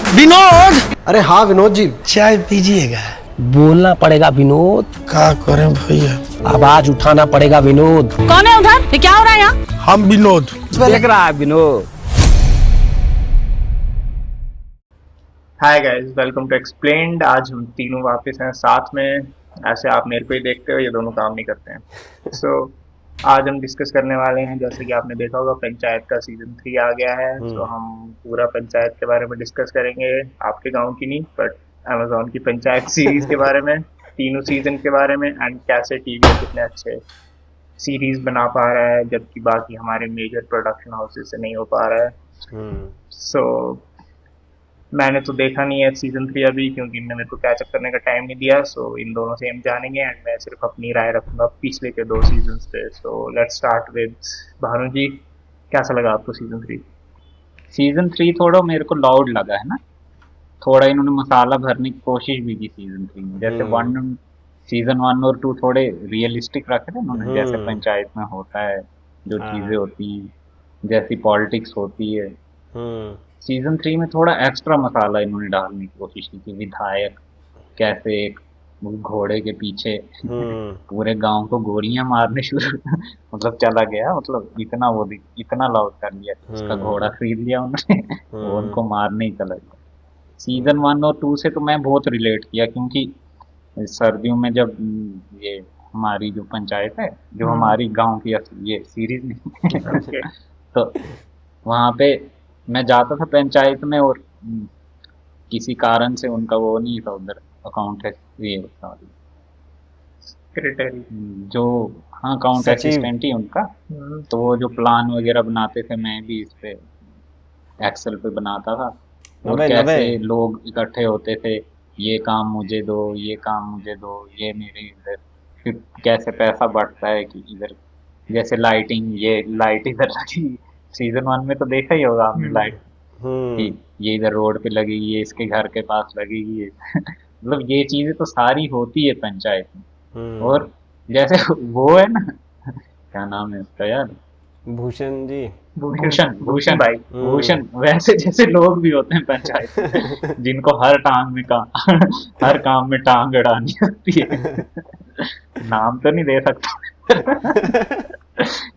विनोद। अरे हाँ विनोद जी, चाय पीजिएगा। बोलना पड़ेगा विनोद, क्या करें भैया, आवाज उठाना पड़ेगा विनोद। कौन है उधर? ये क्या हो रहा है यहाँ? हम विनोद। देख रहा है Vinod. Hi guys, welcome to explained. आज हम तीनों वापस हैं साथ में। ऐसे आप मेरे को ही देखते हो, ये दोनों काम नहीं करते हैं। आज हम डिस्कस करने वाले हैं, जैसे कि आपने देखा होगा पंचायत का सीजन 3 आ गया है। हम पूरा पंचायत के बारे में डिस्कस करेंगे, आपके गांव की नहीं बट अमेजोन की पंचायत सीरीज के बारे में, तीनों सीजन के बारे में, एंड कैसे टीवी कितने अच्छे सीरीज बना पा रहा है जबकि बाकी हमारे मेजर प्रोडक्शन हाउसेस से नहीं हो पा रहा है। मैंने तो देखा नहीं है सीजन 3 अभी, क्योंकि इनने मेरे को कैचअप करने का टाइम नहीं दिया। इन दोनों से हम जानेंगे एंड मैं सिर्फ अपनी राय रखूंगा पिछले के 2 सीजन्स पे। लेट्स स्टार्ट विद भानु जी, कैसा लगा आपको सीजन 3? सीजन 3 थोड़ा मेरे को लाउड लगा है ना, थोड़ा इन्होंने मसाला भरने की कोशिश भी की सीजन 3 में। जैसे सीजन 1 और 2 थोड़े रियलिस्टिक रखे थे उन्होंने, जैसे पंचायत में होता है, जो चीजें होती हैं, जैसी पॉलिटिक्स होती है। सीजन 3 में थोड़ा एक्स्ट्रा मसाला इन्होंने डालने की कोशिश की थी। विधायक कैसे एक घोड़े के पीछे पूरे गांव को गोलियां मारने शुरू मतलब चला गया, मतलब इतना लाउड कर लिया, उसका घोड़ा खरीद लिया उन्होंने वो उनको मारने ही चला गया। सीजन 1 और 2 से तो मैं बहुत रिलेट किया, क्योंकि सर्दियों में जब ये हमारी जो पंचायत है, जो हमारी गांव की ये सीरीज नहीं तो वहाँ पे मैं जाता था पंचायत में, और किसी कारण से उनका वो नहीं था उधर, अकाउंट है ये सेक्रेटरी जो, हाँ अकाउंट असिस्टेंट ही उनका। तो वो जो प्लान वगैरह बनाते थे, मैं भी इस पे एक्सेल पे बनाता था, और कैसे लोग इकट्ठे होते थे, ये काम मुझे दो, ये काम मुझे दो, ये मेरे इधर, फिर कैसे पैसा बढ़ता है कि इधर जैसे लाइटिंग, ये लाइट इधर लगी। सीजन 1 में तो देखा ही होगा आपने लाइट कि ये इधर रोड पे लगेगी, ये इसके घर के पास लगेगी मतलब ये चीजें तो सारी होती है पंचायत में। और जैसे वो है ना, क्या नाम है उसका यार, भूषण जी, भूषण भाई, भूषण वैसे जैसे लोग भी होते हैं पंचायत में, जिनको हर काम में टांग अड़ानी होती है नाम तो नहीं दे सकता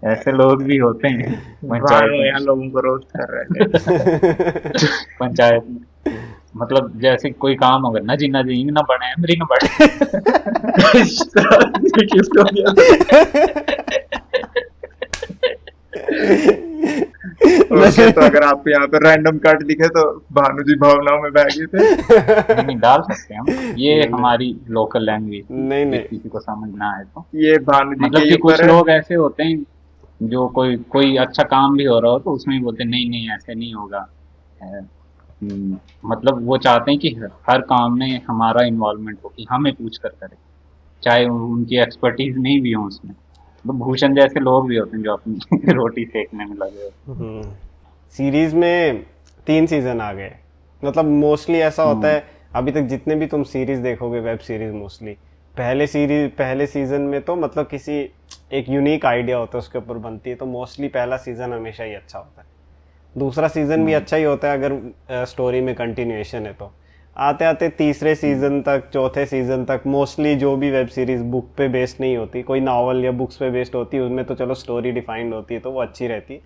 ऐसे लोग भी होते हैं पंचायत में। यहाँ लोगों को रोस्ट कर रहे हैं पंचायत में, मतलब जैसे कोई काम होगा ना, जी ना बढ़े मेरी ना बढ़े तो अगर आपको यहाँ पे रैंडम कार्ड दिखे तो भानु जी भावनाओं में बह गए थे। नहीं डाल सकते हम, ये हमारी लोकल लैंग्वेज, नहीं किसी को समझ ना आए तो। ये भानु जी मतलब कि कुछ लोग ऐसे होते हैं जो कोई अच्छा काम भी हो रहा हो तो उसमें बोलते नहीं ऐसे नहीं होगा। मतलब वो चाहते हैं कि हर काम में हमारा इन्वॉल्वमेंट हो, कि हमें पूछ कर करें, चाहे उनकी एक्सपर्टीज नहीं भी हो उसमें। तो भूषण जैसे लोग भी होते हैं जो अपनी रोटी सेकने में लगे होते। सीरीज में 3 सीजन आ गए, मतलब मोस्टली ऐसा होता है अभी तक जितने भी तुम सीरीज देखोगे, वेब सीरीज मोस्टली पहले सीजन में तो मतलब किसी एक यूनिक आइडिया होता है उसके ऊपर बनती है, तो मोस्टली पहला सीजन हमेशा ही अच्छा होता है। दूसरा सीजन भी अच्छा ही होता है अगर स्टोरी में कंटिन्यूएशन है। तो आते आते तीसरे सीजन तक, चौथे सीजन तक मोस्टली जो भी वेब सीरीज बुक पे बेस्ड नहीं होती, कोई नावल या बुक्स पे बेस्ड होती है, उनमें तो चलो स्टोरी डिफाइंड होती है तो वो अच्छी रहती है।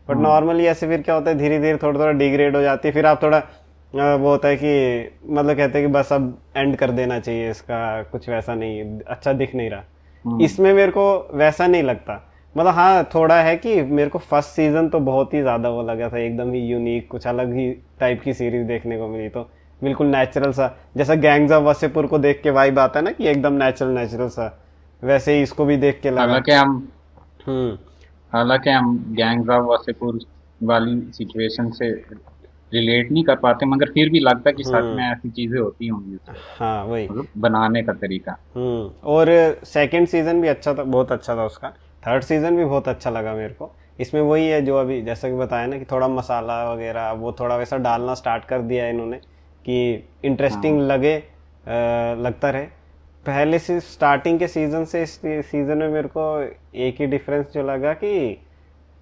बट नॉर्मली ऐसे फिर क्या होता है, धीरे धीरे थोड़ा डिग्रेड हो जाती है। फिर आप थोड़ा वो होता है कि मतलब कहते हैं कि बस अब एंड कर देना चाहिए इसका, कुछ वैसा नहीं, अच्छा दिख नहीं रहा। इसमें मेरे को वैसा नहीं लगता। मतलब हाँ थोड़ा है कि मेरे को फर्स्ट सीजन तो बहुत ही ज़्यादा वो लगा था, एकदम ही यूनिक, कुछ अलग ही टाइप की सीरीज देखने को मिली। तो बिल्कुल नेचुरल सा, जैसा गैंग्स ऑफ वासेपुर को देख के वाइब आता है ना कि एकदम नेचुरल सा, वैसे ही इसको भी देख के लगा। हालांकि हम गैंग्स ऑफ वासेपुर वाली सिचुएशन से रिलेट नहीं कर पाते, मगर फिर भी लगता है कि सच में ऐसी चीजें होती होंगी। हाँ वही बनाने का तरीका। और सेकंड सीजन भी अच्छा था, बहुत अच्छा था उसका। थर्ड सीजन भी बहुत अच्छा लगा मेरे को। इसमें वही है जो अभी जैसा कि बताया ना कि थोड़ा मसाला वगैरह वो थोड़ा वैसा डालना स्टार्ट कर दिया है इन्होंने कि इंटरेस्टिंग लगता रहे। पहले से स्टार्टिंग के सीजन से इस सीजन में मेरे को एक ही डिफरेंस जो लगा कि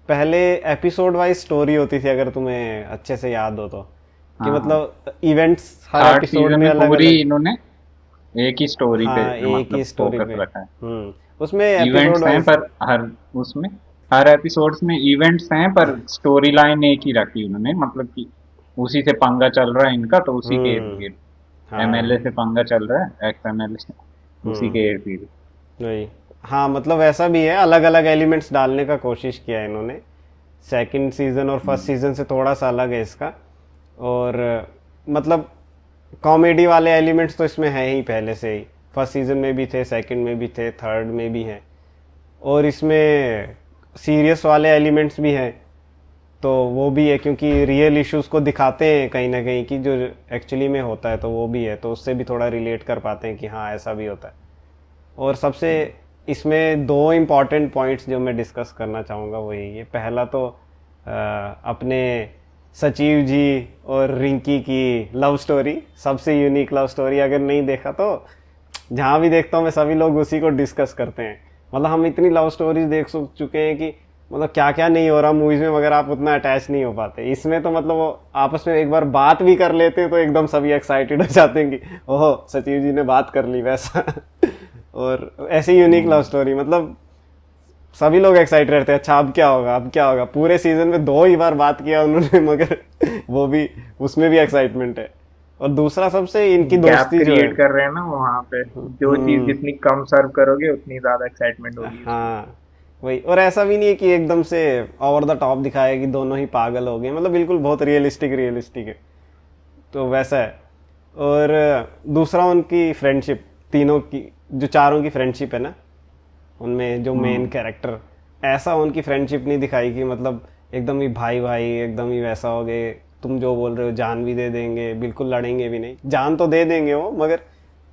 पहले एपिसोड वाइज स्टोरी होती थी, अगर तुम्हें अच्छे से याद हो तो कि हाँ। मतलब इवेंट्स हर थर्ड एपिसोड सीजन में में अलग पूरी अलग। इन्होंने एक ही स्टोरी पे हाँ, एक मतलब ही स्टोरी फोकस पे। रखा है। उसमें इवेंट्स एपिसोड हैं वाइज। पर उसमें हर एपिसोड्स में इवेंट्स हैं पर स्टोरी लाइन एक ही रखी उन्होंने, मतलब कि उसी से पंगा चल रहा है इनका तो उसी के इर्द गिर्द। हाँ। एमएलए से पंगा चल रहा है, एक्स एमएलए से, उसी के हम्म इर्द गिर्द। वही। हाँ मतलब ऐसा भी है, अलग अलग एलिमेंट्स डालने का कोशिश किया है इन्होंने। सेकंड सीजन और फर्स्ट सीजन से थोड़ा सा अलग है इसका। और मतलब कॉमेडी वाले एलिमेंट्स तो इसमें है ही पहले से ही, फर्स्ट सीजन में भी थे, सेकंड में भी थे, थर्ड में भी हैं। और इसमें सीरियस वाले एलिमेंट्स भी हैं, तो वो भी है क्योंकि रियल इश्यूज को दिखाते हैं कहीं ना कहीं कि जो एक्चुअली में होता है, तो वो भी है, तो उससे भी थोड़ा रिलेट कर पाते हैं कि हाँ ऐसा भी होता है। और सबसे इसमें दो इम्पॉर्टेंट पॉइंट्स जो मैं डिस्कस करना चाहूँगा वो यही है। पहला तो अपने सचिव जी और रिंकी की लव स्टोरी, सबसे यूनिक लव स्टोरी। अगर नहीं देखा तो जहाँ भी देखता हूँ मैं, सभी लोग उसी को डिस्कस करते हैं। मतलब हम इतनी लव स्टोरीज देख चुके हैं कि मतलब क्या क्या नहीं हो रहा मूवीज में, मगर आप उतना अटैच नहीं हो पाते। इसमें तो मतलब वो आपस में एक बार बात भी कर लेते हैं तो एकदम सभी एक्साइटेड हो जाते हैं कि ओह सचिव जी ने बात कर ली, वैसा। और ऐसी यूनिक लव स्टोरी, मतलब सभी लोग एक्साइटेड रहते हैं, अच्छा अब क्या होगा, अब क्या होगा। पूरे सीजन में 2 ही बार बात किया उन्होंने, मगर वो भी, उसमें भी एक्साइटमेंट है। और दूसरा सबसे इनकी गैप दोस्ती जो है। क्रिएट कर रहे हैं ना वहाँ पे, जो चीज जितनी कम सर्व करोगे उतनी ज्यादा एक्साइटमेंट होगी। हाँ वही। और ऐसा भी नहीं है कि एकदम से ओवर द टॉप दिखाया कि दोनों ही पागल हो गए, मतलब बिल्कुल बहुत रियलिस्टिक है, तो वैसा है। और दूसरा उनकी फ्रेंडशिप, तीनों की जो चारों की फ्रेंडशिप है ना, उनमें जो मेन कैरेक्टर, ऐसा उनकी फ्रेंडशिप नहीं दिखाई कि मतलब एकदम ही भाई भाई एकदम ही वैसा हो गए, तुम जो बोल रहे हो जान भी दे देंगे, बिल्कुल लड़ेंगे भी नहीं। जान तो दे देंगे वो, मगर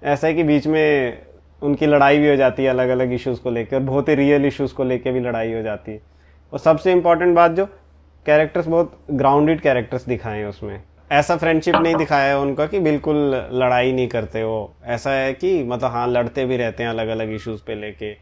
ऐसा है कि बीच में उनकी लड़ाई भी हो जाती है अलग अलग इश्यूज को लेकर, बहुत ही रियल इश्यूज को लेकर भी लड़ाई हो जाती है। और सबसे इम्पोर्टेंट बात, जो कैरेक्टर्स बहुत ग्राउंडेड कैरेक्टर्स दिखाए हैं उसमें। ऐसा फ्रेंडशिप नहीं दिखाया है उनका कि बिल्कुल लड़ाई नहीं करते वो, ऐसा है कि मतलब हाँ लड़ते भी रहते हैं अलग अलग इश्यूज पे लेके।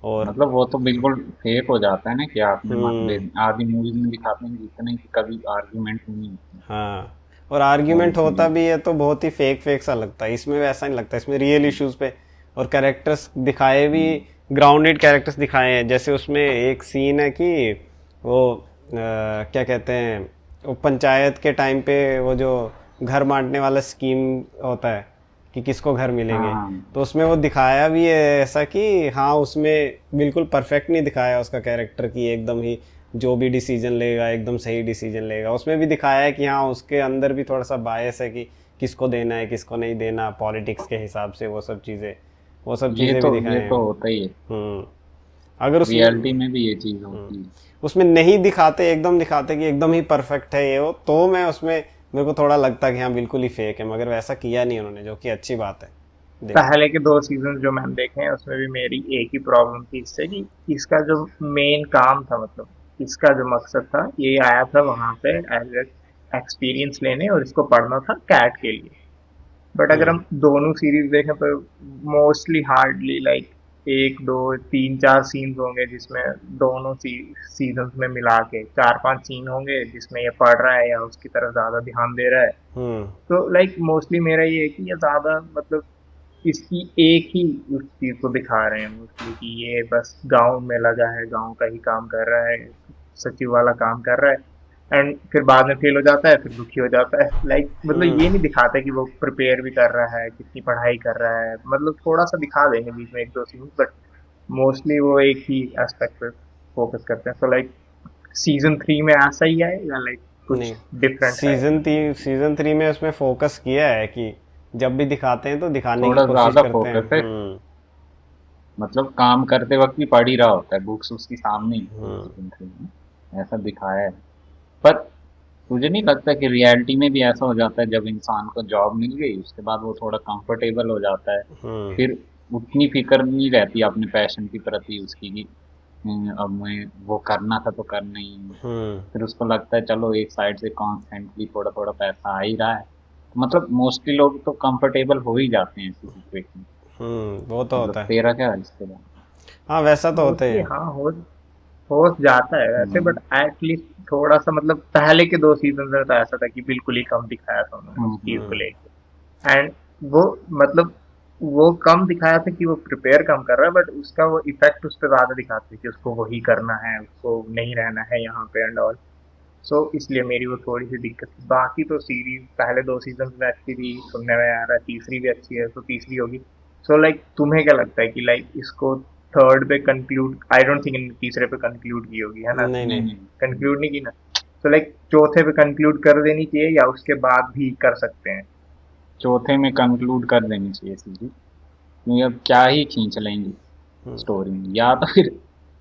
और मतलब वो तो बिल्कुल फेक हो जाता है ना कि आपने मतभेद, आधी मूवीज में दिखाते हैं जितने कि कभी आर्ग्यूमेंट नहीं होती। हाँ, और आर्ग्यूमेंट होता भी है तो बहुत ही फेक सा लगता है। इसमें वैसा नहीं लगता, इसमें रियल इश्यूज पे और कैरेक्टर्स दिखाए भी, ग्राउंडेड कैरेक्टर्स दिखाए हैं। जैसे उसमें एक सीन है कि वो क्या कहते हैं, वो पंचायत के टाइम पे वो जो घर बांटने वाला स्कीम होता है कि किसको घर मिलेंगे, हाँ। तो उसमें वो दिखाया भी है ऐसा कि हाँ उसमें बिल्कुल परफेक्ट नहीं दिखाया उसका कैरेक्टर की एकदम ही जो भी डिसीजन लेगा एकदम सही डिसीजन लेगा। उसमें भी दिखाया है कि हाँ उसके अंदर भी थोड़ा सा बायस है कि किसको देना है किसको नहीं देना, पॉलिटिक्स के हिसाब से, वो सब चीज़ें भी दिखाए ये हैं। तो होता ही है, अगर उसमें रियलिटी में भी ये चीज होती है। उसमें नहीं दिखाते, एकदम दिखाते कि एकदम ही परफेक्ट है ये वो, तो मैं उसमें मेरे को थोड़ा लगता कि हाँ बिल्कुल ही फेक है, मगर वैसा किया नहीं उन्होंने, जो कि अच्छी बात है। पहले के 2 सीजन जो मैंने देखे हैं उसमें भी मेरी एक ही प्रॉब्लम थी इससे, कि इसका जो मेन काम था, मतलब इसका जो मकसद था, ये आया था वहां पे एज एक्सपीरियंस लेने और इसको पढ़ना था कैट के लिए। बट अगर हम दोनों सीरीज देखें तो मोस्टली हार्डली लाइक 1 2 3 4 सीन्स होंगे जिसमें दोनों सीजन में मिला के 4 5 सीन होंगे जिसमें ये पढ़ रहा है या उसकी तरफ ज्यादा ध्यान दे रहा है। तो लाइक मोस्टली मेरा ये है कि ये ज्यादा मतलब इसकी एक ही उस चीज को दिखा रहे हैं मोस्टली, कि ये बस गांव में लगा है, गांव का ही काम कर रहा है, सचिव वाला काम कर रहा है, एंड फिर बाद में फेल हो जाता है, फिर दुखी हो जाता है। लाइक मतलब ये नहीं दिखाता कि वो प्रिपेयर भी कर रहा है, कितनी पढ़ाई कर रहा है। मतलब थोड़ा सा दिखा देंगे बीच में 1 2 सीन, बट मोस्टली वो एक ही एस्पेक्ट पे फोकस करते हैं। तो लाइक सीजन 3 में ऐसा ही है या लाइक कुछ डिफरेंट है? सीजन 3 में उसमें फोकस किया है कि जब भी दिखाते हैं तो दिखाने की थोड़ा कोशिश ज्यादा करते फोकस है, हैं। मतलब काम करते वक्त भी पढ़ ही रहा होता है, बुक्स उसकी सामने ही, ऐसा दिखाया है। पर तुझे नहीं लगता कि रियलिटी में भी ऐसा हो जाता है, जब इंसान को जॉब मिल गई उसके बाद वो थोड़ा कंफर्टेबल हो जाता है, फिर उतनी फिक्र नहीं रहती अपने पैशन की प्रति उसकी कि अब मैं वो करना था तो करना ही, फिर उसको लगता है चलो एक साइड से कॉन्स्टेंटली थोड़ा थोड़ा पैसा आ ही रहा है। मतलब मोस्टली लोग तो कंफर्टेबल हो ही जाते हैं ऐसी सिचुएशन में। वो तो होता है। तेरा क्या है इसके बारे में? हाँ वैसा तो होता ही है। हाँ हो जाता है वैसे, बट एटलीस्ट थोड़ा सा मतलब पहले के 2 सीजन में तो ऐसा था कि बिल्कुल ही कम दिखाया था उन्होंने उस चीज को लेके। एंड वो मतलब वो कम दिखाया था कि वो प्रिपेयर कम कर रहा है, बट उसका वो इफेक्ट उस पर ज्यादा दिखाते कि उसको वही करना है, उसको नहीं रहना है यहाँ पे एंड ऑल। सो इसलिए मेरी वो थोड़ी सी दिक्कत थी। बाकी तो सीरीज पहले 2 सीजन में अच्छी थी, सुनने में आ रहा है तीसरी भी अच्छी है, तो तीसरी होगी। सो लाइक तुम्हें क्या लगता है कि लाइक इसको थर्ड पे कंक्लूड, आई डोंट थिंक तीसरे पे कंक्लूड की होगी, है ना? नहीं नहीं कंक्लूड नहीं की ना? तो लाइक चौथे पे कंक्लूड कर देनी चाहिए या उसके बाद भी कर सकते हैं? चौथे में कंक्लूड कर देनी चाहिए सीरीज, क्योंकि अब क्या ही खींच लेंगे स्टोरी में। या तो फिर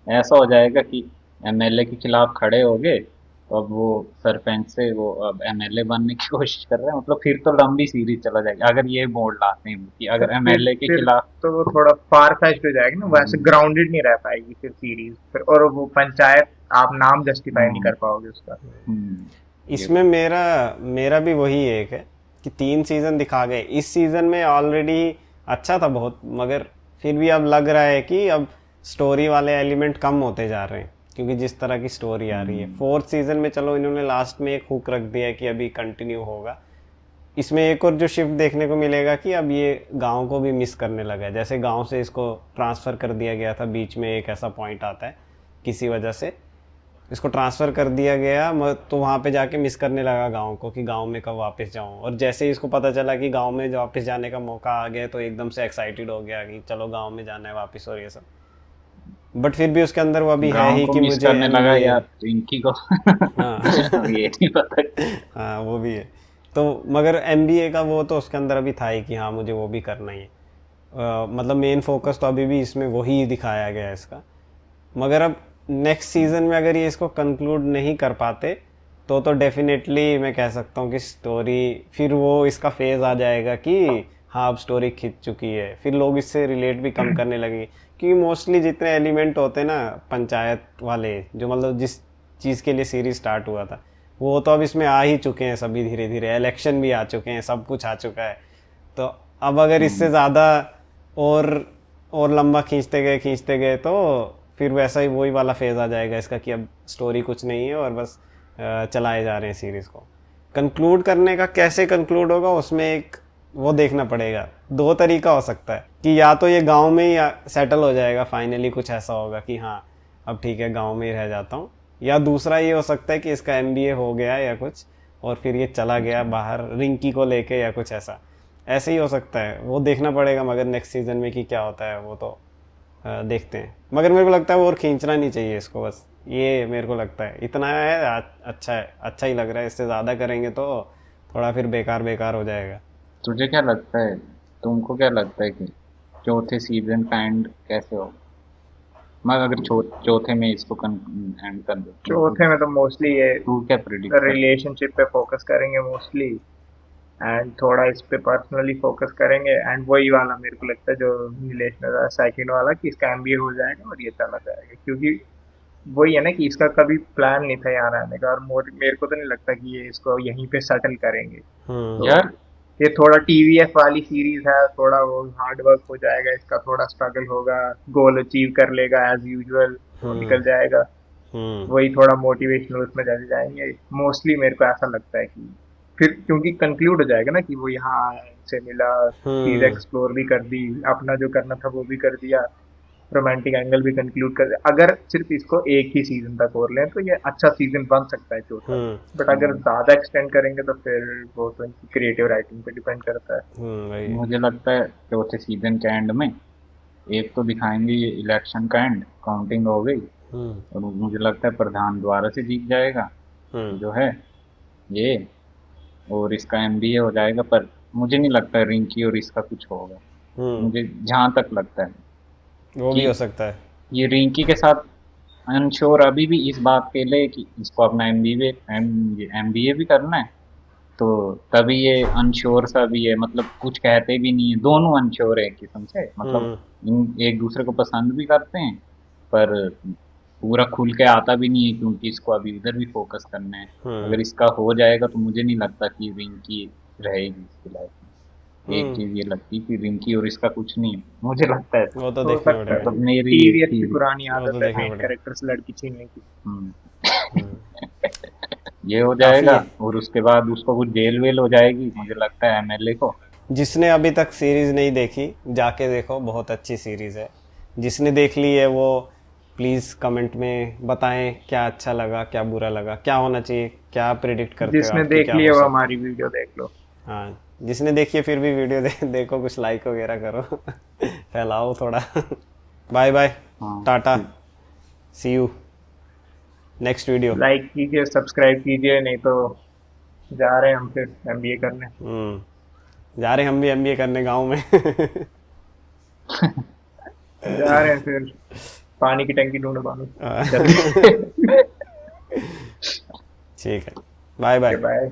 ऐसा हो जाएगा कि एमएलए के खिलाफ खड़े हो गए, तो अब वो सरपंच से वो अब एमएलए बनने की कोशिश कर रहे हैं, मतलब फिर तो लंबी सीरीज चला जाएगी अगर ये मोड़ लाते हैं कि अगर एमएलए के फिर खिलाफ। तो वो थोड़ा फार फेच्ड हो जाएगा ना, वैसे ग्राउंडेड नहीं रह पाएगी फिर सीरीज फिर, और वो पंचायत आप नाम जस्टिफाई नहीं कर पाओगे उसका। इसमें मेरा मेरा भी वही एक है कि 3 सीजन दिखा गए, इस सीजन में ऑलरेडी अच्छा था बहुत, मगर फिर भी अब लग रहा है कि अब स्टोरी वाले एलिमेंट कम होते जा रहे हैं, क्योंकि जिस तरह की स्टोरी आ रही है। 4th सीजन में चलो इन्होंने लास्ट में एक हुक रख दिया है कि अभी कंटिन्यू होगा। इसमें एक और जो शिफ्ट देखने को मिलेगा कि अब ये गांव को भी मिस करने लगा है। जैसे गांव से इसको ट्रांसफ़र कर दिया गया था, बीच में एक ऐसा पॉइंट आता है किसी वजह से इसको ट्रांसफ़र कर दिया गया, तो वहाँ पे जाके मिस करने लगा गांव को कि गांव में कब वापस जाऊँ। और जैसे ही इसको पता चला कि गांव में वापस जाने का मौका आ गया, तो एकदम से एक्साइटेड हो गया कि चलो गांव में जाना है वापस और ये सब। बट फिर भी उसके अंदर वो अभी है ही कि मुझे करने लगा यार रिंकी को। हाँ ये नहीं पता। हाँ वो भी है। तो मगर एमबीए का वो तो उसके अंदर अभी था ही कि हाँ मुझे वो भी करना ही है। मतलब मेन फोकस तो अभी भी इसमें वही दिखाया गया है इसका। मगर अब नेक्स्ट सीजन में अगर ये इसको कंक्लूड नहीं कर पाते तो डेफिनेटली मैं कह सकता हूँ कि स्टोरी फिर वो इसका फेज आ जाएगा कि हाँ अब स्टोरी खिंच चुकी है, फिर लोग इससे रिलेट भी कम करने लगे। क्योंकि मोस्टली जितने एलिमेंट होते हैं ना पंचायत वाले, जो मतलब जिस चीज़ के लिए सीरीज स्टार्ट हुआ था, वो तो अब इसमें आ ही चुके हैं सभी धीरे धीरे। इलेक्शन भी आ चुके हैं, सब कुछ आ चुका है। तो अब अगर इससे ज़्यादा और लंबा खींचते गए तो फिर वैसा ही वही वाला फेज़ आ जाएगा इसका कि अब स्टोरी कुछ नहीं है और बस चलाए जा रहे हैं सीरीज़ को। कंक्लूड करने का कैसे कंक्लूड होगा उसमें एक वो देखना पड़ेगा। 2 तरीका हो सकता है कि या तो ये गांव में ही सेटल हो जाएगा, फाइनली कुछ ऐसा होगा कि हाँ अब ठीक है गांव में ही रह जाता हूँ, या दूसरा ये हो सकता है कि इसका एमबीए हो गया या कुछ और फिर ये चला गया बाहर रिंकी को लेके या कुछ ऐसा, ऐसे ही हो सकता है। वो देखना पड़ेगा मगर नेक्स्ट सीजन में कि क्या होता है वो तो देखते हैं। मगर मेरे को लगता है वो और खींचना नहीं चाहिए इसको, बस ये मेरे को लगता है इतना है अच्छा ही लग रहा है। इससे ज़्यादा करेंगे तो थोड़ा फिर बेकार हो जाएगा। तुझे क्या लगता है, तुमको क्या लगता है कि चौथे सीजन का एंड कैसे हो? मगर अगर चौथे में इसको एंड कर दो, चौथे में तो मोस्टली ये तू क्या प्रेडिक्ट रिलेशनशिप पे फोकस करेंगे मोस्टली, एंड थोड़ा इस पे पर्सनली फोकस करेंगे। एंड वही वाला मेरे को लगता है जो नीलेश ने सेकंड वाला कि इसका एमबीए हो जाएगा और ये चला जाएगा, क्योंकि वही है ना कि इसका कभी प्लान नहीं था यहाँ रहने का, और मेरे को तो नहीं लगता कि ये इसको यहीं पे सेटल करेंगे। तो यार ये थोड़ा टीवीएफ वाली सीरीज है, थोड़ा वो हार्ड वर्क हो जाएगा इसका, थोड़ा स्ट्रगल होगा, गोल अचीव कर लेगा एज यूजुअल, निकल जाएगा। वही थोड़ा मोटिवेशनल उसमें चले जाएंगे मोस्टली, मेरे को ऐसा लगता है कि फिर क्योंकि कंक्लूड हो जाएगा ना कि वो यहाँ से मिला, चीज एक्सप्लोर भी कर दी, अपना जो करना था वो भी कर दिया, रोमांटिक एंगल भी कंक्लूड कर दिया। अगर सिर्फ इसको एक ही सीजन तक और लें तो ये अच्छा सीजन बन सकता है चौथा, बट अगर ज्यादा एक्सटेंड करेंगे तो फिर वो तो क्रिएटिव राइटिंग पे डिपेंड करता है। मुझे लगता है चौथे सीजन के एंड में एक तो दिखाएंगे ये इलेक्शन का एंड, काउंटिंग हो गई, और मुझे लगता है प्रधान द्वारा से जीत जाएगा जो है ये, और इसका एमबीए हो जाएगा। पर मुझे नहीं लगता रिंकी और इसका कुछ होगा, मुझे जहाँ तक लगता है वो भी हो सकता है। ये रिंकी के साथ अनश्योर अभी भी इस बात के लिए कि इसको अपना एमबीए भी करना है, तो तभी ये अनश्योर सा भी है, मतलब कुछ कहते भी नहीं है, दोनों अनश्योर है एक किस्म से, मतलब एक दूसरे को पसंद भी करते हैं पर पूरा खुल के आता भी नहीं है, क्योंकि इसको अभी इधर भी फोकस करना है। अगर इसका हो जाएगा तो मुझे नहीं लगता कि रिंकी रहेगी इसकी लाइफ में। एक चीज ये लगती कि रिंकी और इसका कुछ नहीं है, मुझे लगता है। वो तो हो देखना सकता है। पड़ेगा। मतलब मेरी टीवीएस की theory। पुरानी वो तो आदत है देखना मेन पड़ेगा। कैरेक्टर से लड़की छीनने की। हम्म। ये हो जाएगा और उसके बाद उसको कुछ जेल वेल हो जाएगी, मुझे लगता है एमएलए को। जिसने अभी तक सीरीज नहीं देखी जाके देखो, बहुत अच्छी सीरीज है। जिसने देख ली है वो प्लीज़ कमेंट में बताएं क्या अच्छा लगा, क्या बुरा लगा, क्या होना चाहिए, क्या प्रिडिक्ट करते हो जिसने आप कि देख क्या लिया हो वो सकता हमारी वीडियो देख लो। है। हाँ, जिसने देखी है फिर भी वीडियो देखो, कुछ लाइक वगैरह करो फैलाओ थोड़ा बाय बाय, हाँ, टाटा, सी यू नेक्स्ट वीडियो। लाइक कीजिए, सब्सक्राइब कीजिए, नहीं तो जा रहे हैं हम फिर एमबीए करने। जा रहे हैं हम भी एमबीए करने गांव में जा रहे हैं फिर पानी की टंकी ढूंढो पानी। ठीक है, बाय बाय। बाय।